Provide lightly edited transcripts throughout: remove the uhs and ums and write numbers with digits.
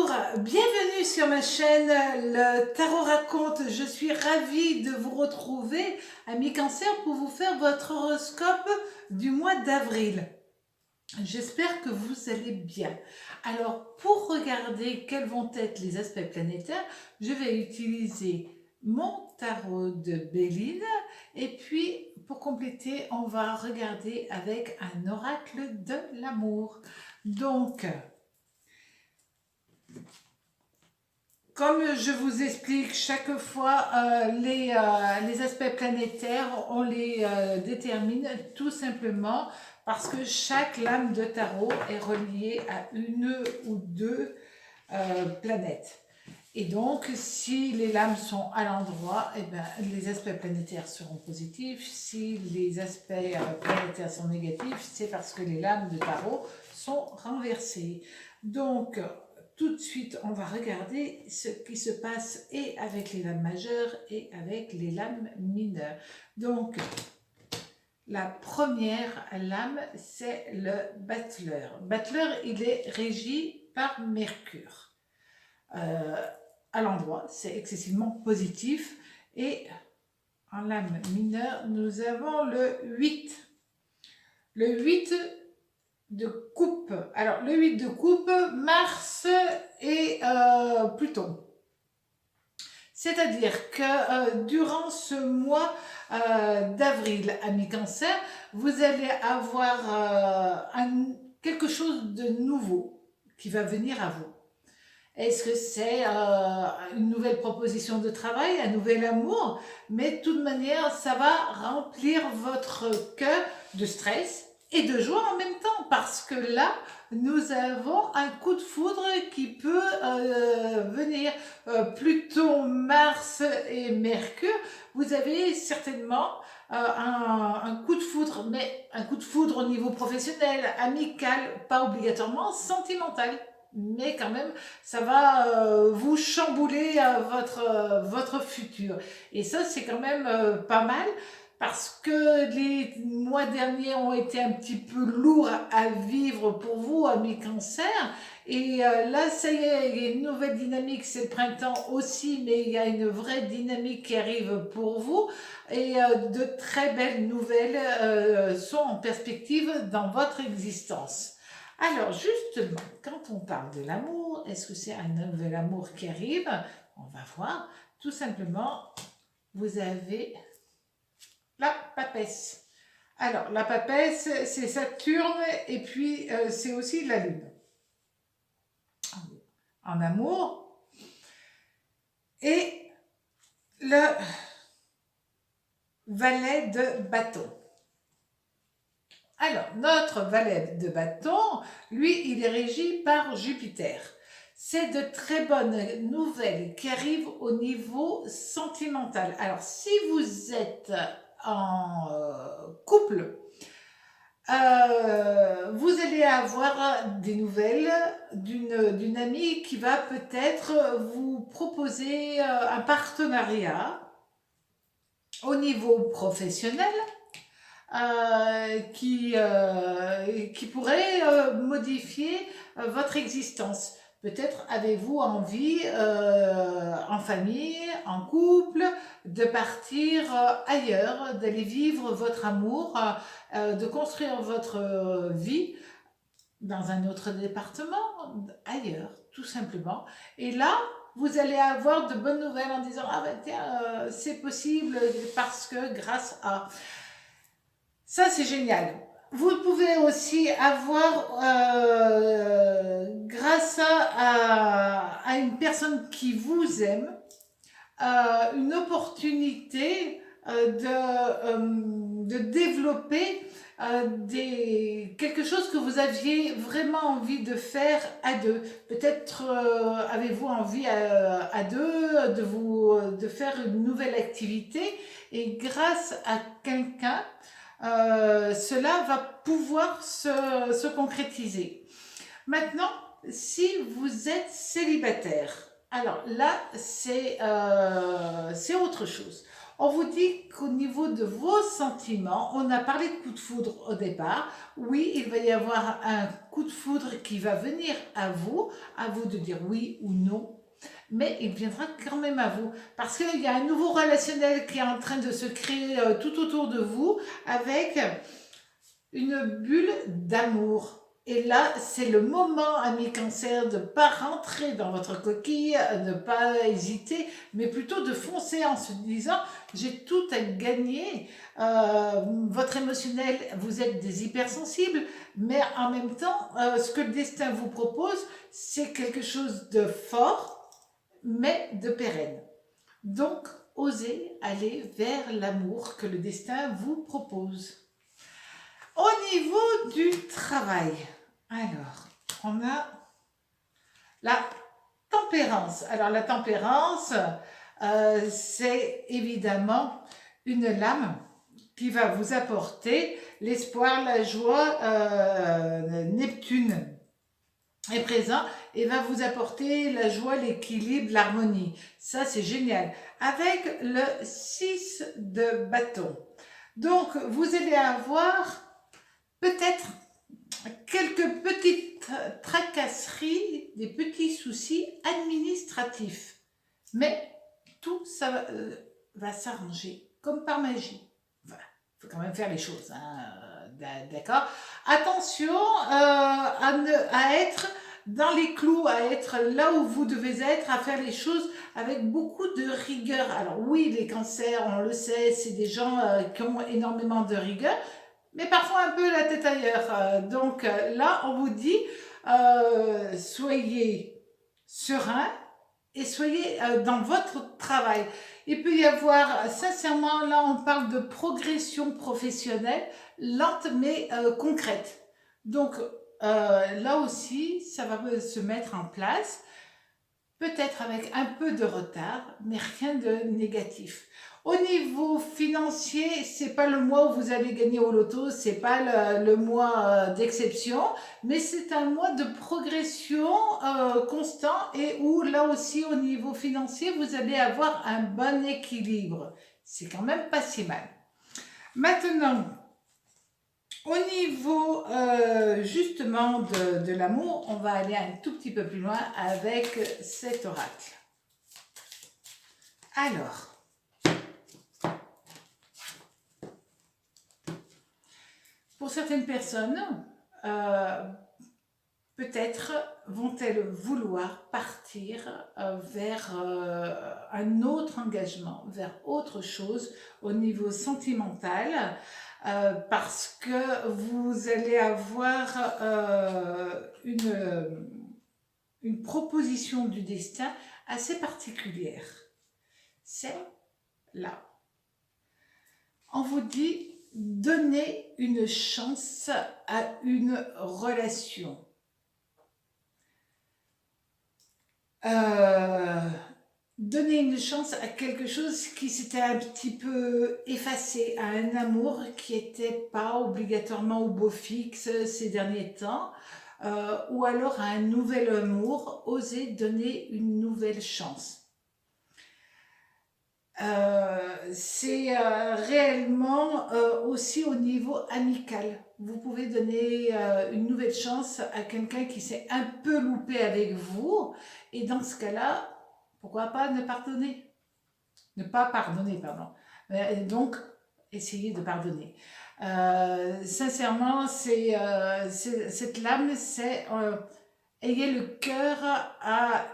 Bienvenue sur ma chaîne Le Tarot Raconte. Je suis ravie de vous retrouver, amis Cancer, pour vous faire votre horoscope du mois d'avril. J'espère que vous allez bien. Alors, pour regarder quels vont être les aspects planétaires, je vais utiliser mon tarot de Béline. Et puis, pour compléter, on va regarder avec un oracle de l'amour. Donc, comme je vous explique chaque fois, les aspects planétaires, on les détermine tout simplement parce que chaque lame de tarot est reliée à une ou deux planètes. Et donc, si les lames sont à l'endroit, eh ben, les aspects planétaires seront positifs. Si les aspects planétaires sont négatifs, c'est parce que les lames de tarot sont renversées. Donc, tout de suite, on va regarder ce qui se passe et avec les lames majeures et avec les lames mineures. Donc, la première lame, c'est le battleur. Battleur, il est régi par Mercure. À l'endroit, c'est excessivement positif. Et en lame mineure, nous avons le 8. Le 8 de coupe. Alors, le 8 de coupe, Mars et Pluton. C'est-à-dire que durant ce mois d'avril, amis Cancer, vous allez avoir quelque chose de nouveau qui va venir à vous. Est-ce que c'est une nouvelle proposition de travail, un nouvel amour? Mais de toute manière, ça va remplir votre cœur de stress et de joie en même temps, parce que là, nous avons un coup de foudre qui peut venir. Pluton, Mars et Mercure, vous avez certainement un coup de foudre, mais un coup de foudre au niveau professionnel, amical, pas obligatoirement sentimental. Mais quand même, ça va vous chambouler votre futur. Et ça, c'est quand même pas mal, parce que les mois derniers ont été un petit peu lourds à vivre pour vous, amis Cancer. Et là, ça y est, il y a une nouvelle dynamique, c'est le printemps aussi, mais il y a une vraie dynamique qui arrive pour vous. Et de très belles nouvelles sont en perspective dans votre existence. Alors justement, quand on parle de l'amour, est-ce que c'est un nouvel amour qui arrive? On va voir. Tout simplement, vous avez la papesse. Alors, la papesse, c'est Saturne et puis c'est aussi la Lune. En amour. Et le valet de bâton. Alors, notre valet de bâton, lui, il est régi par Jupiter. C'est de très bonnes nouvelles qui arrivent au niveau sentimental. Alors, si vous êtes en couple, vous allez avoir des nouvelles d'une amie qui va peut-être vous proposer un partenariat au niveau professionnel. Qui pourrait modifier votre existence. Peut-être avez-vous envie, en famille, en couple, de partir ailleurs, d'aller vivre votre amour, de construire votre vie dans un autre département, ailleurs, tout simplement. Et là, vous allez avoir de bonnes nouvelles en disant « Ah ben tiens, c'est possible parce que grâce à… » Ça, c'est génial. Vous pouvez aussi avoir, grâce à une personne qui vous aime, une opportunité de développer quelque chose que vous aviez vraiment envie de faire à deux. Peut-être avez-vous envie à deux de faire une nouvelle activité, et grâce à quelqu'un, cela va pouvoir se concrétiser. Maintenant, si vous êtes célibataire, alors là, c'est autre chose. On vous dit qu'au niveau de vos sentiments, on a parlé de coup de foudre au départ. Oui, il va y avoir un coup de foudre qui va venir à vous de dire oui ou non, mais il viendra quand même à vous. Parce qu'il y a un nouveau relationnel qui est en train de se créer tout autour de vous avec une bulle d'amour. Et là, c'est le moment, ami Cancer, de ne pas rentrer dans votre coquille, de ne pas hésiter, mais plutôt de foncer en se disant, j'ai tout à gagner. Votre émotionnel, vous êtes des hypersensibles, mais en même temps, ce que le destin vous propose, c'est quelque chose de fort, mais de pérenne. Donc, osez aller vers l'amour que le destin vous propose. Au niveau du travail, alors, on a la tempérance. Alors, la tempérance, c'est évidemment une lame qui va vous apporter l'espoir, la joie. Neptune est présent et va vous apporter la joie, l'équilibre, l'harmonie. Ça, c'est génial. Avec le 6 de bâton. Donc, vous allez avoir peut-être quelques petites tracasseries, des petits soucis administratifs. Mais tout ça va s'arranger comme par magie. Voilà, il faut quand même faire les choses, hein, d'accord. Attention à être dans les clous, à être là où vous devez être, à faire les choses avec beaucoup de rigueur. Alors oui, les cancers, on le sait, c'est des gens qui ont énormément de rigueur, mais parfois un peu la tête ailleurs. Donc là, on vous dit, soyez serein et soyez dans votre travail. Il peut y avoir, sincèrement, là on parle de progression professionnelle, lente mais concrète. Donc là aussi, ça va se mettre en place, peut-être avec un peu de retard, mais rien de négatif. Au niveau financier, c'est pas le mois où vous allez gagner au loto, c'est pas le mois d'exception, mais c'est un mois de progression constant et où là aussi au niveau financier, vous allez avoir un bon équilibre. C'est quand même pas si mal. Maintenant, au niveau justement de l'amour, on va aller un tout petit peu plus loin avec cet oracle. Alors, pour certaines personnes, peut-être vont-elles vouloir partir vers un autre engagement, vers autre chose au niveau sentimental, parce que vous allez avoir une proposition du destin assez particulière. C'est là. On vous dit, donnez une chance à une relation. Donner une chance à quelque chose qui s'était un petit peu effacé, à un amour qui n'était pas obligatoirement au beau fixe ces derniers temps, ou alors à un nouvel amour, osez donner une nouvelle chance. C'est réellement aussi au niveau amical. Vous pouvez donner une nouvelle chance à quelqu'un qui s'est un peu loupé avec vous, et dans ce cas-là, pourquoi pas ne pardonner? Ne pas pardonner, pardon. Donc, essayez de pardonner. Sincèrement, cette lame, c'est ayez le cœur à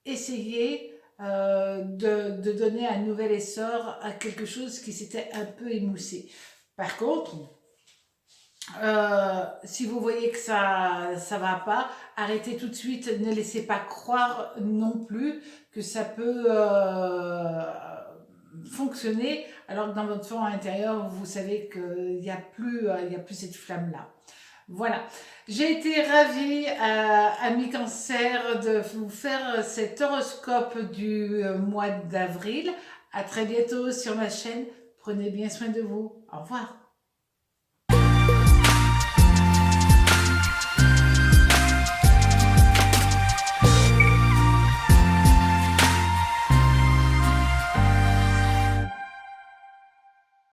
essayer de donner un nouvel essor à quelque chose qui s'était un peu émoussé. Par contre, si vous voyez que ça va pas, arrêtez tout de suite, ne laissez pas croire non plus que ça peut fonctionner, alors que dans votre fond intérieur, vous savez qu'il n'y a plus cette flamme-là. Voilà, j'ai été ravie, amis Cancer, de vous faire cet horoscope du mois d'avril. À très bientôt sur ma chaîne. Prenez bien soin de vous. Au revoir.